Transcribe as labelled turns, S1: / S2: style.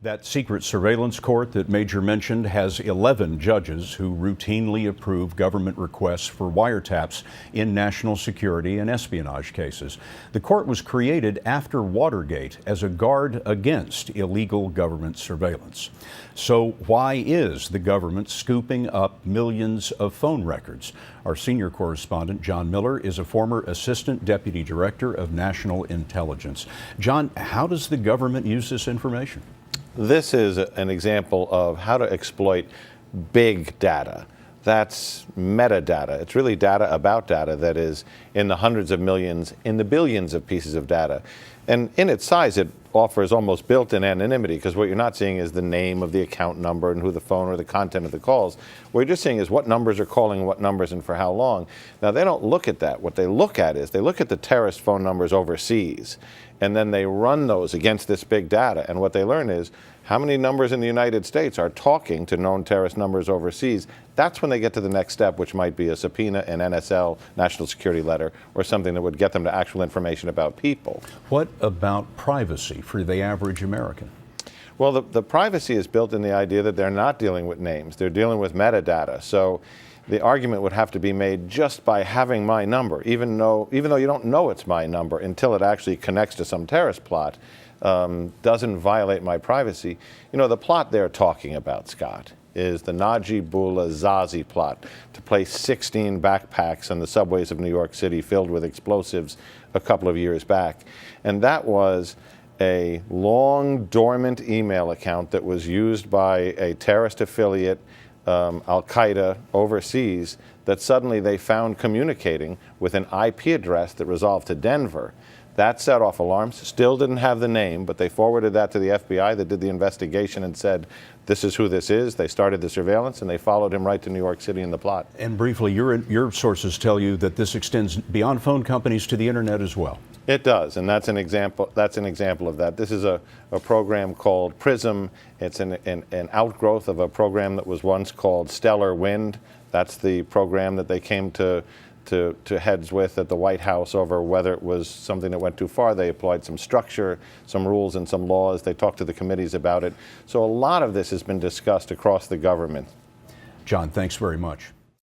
S1: That secret surveillance court that Major mentioned has 11 judges who routinely approve government requests for wiretaps in national security and espionage cases. The court was created after Watergate as a guard against illegal government surveillance. So why is the government scooping up millions of phone records? Our senior correspondent, John Miller, is a former Assistant Deputy Director of National Intelligence. John, how does the government use this information?
S2: This is an example of how to exploit big data. That's metadata. It's really data about data that is in the hundreds of millions, in the billions of pieces of data. And in its size, it offers almost built-in anonymity, because what you're not seeing is the name of the account number and who the phone or the content of the calls. What you're just seeing is what numbers are calling what numbers and for how long. Now, they don't look at that. What they look at is they look at the terrorist phone numbers overseas, and then they run those against this big data. And what they learn is how many numbers in the United States are talking to known terrorist numbers overseas. That's when they get to the next step, which might be a subpoena, an NSL, national security letter, or something that would get them to actual information about people.
S1: What about privacy for the average American?
S2: Well, the privacy is built in the idea that they're not dealing with names. They're dealing with metadata. So the argument would have to be made just by having my number, even though you don't know it's my number until it actually connects to some terrorist plot, doesn't violate my privacy. You know, the plot they're talking about, Scott, is the Najibullah Zazi plot to place 16 backpacks on the subways of New York City filled with explosives a couple of years back. And that was a long dormant email account that was used by a terrorist affiliate, Al-Qaeda, overseas, that suddenly they found communicating with an IP address that resolved to Denver. That set off alarms. Still didn't have the name, but they forwarded that to the FBI that did the investigation and said, this is who this is. They started the surveillance, and they followed him right to New York City in the plot.
S1: And briefly, your sources tell you that this extends beyond phone companies to the internet as well.
S2: It does, and that's an example of that. This is a program called PRISM. It's an outgrowth of a program that was once called Stellar Wind. That's the program that they came to heads with at the White House over whether it was something that went too far. They applied some structure, some rules, and some laws. They talked to the committees about it. So a lot of this has been discussed across the government.
S1: John, thanks very much.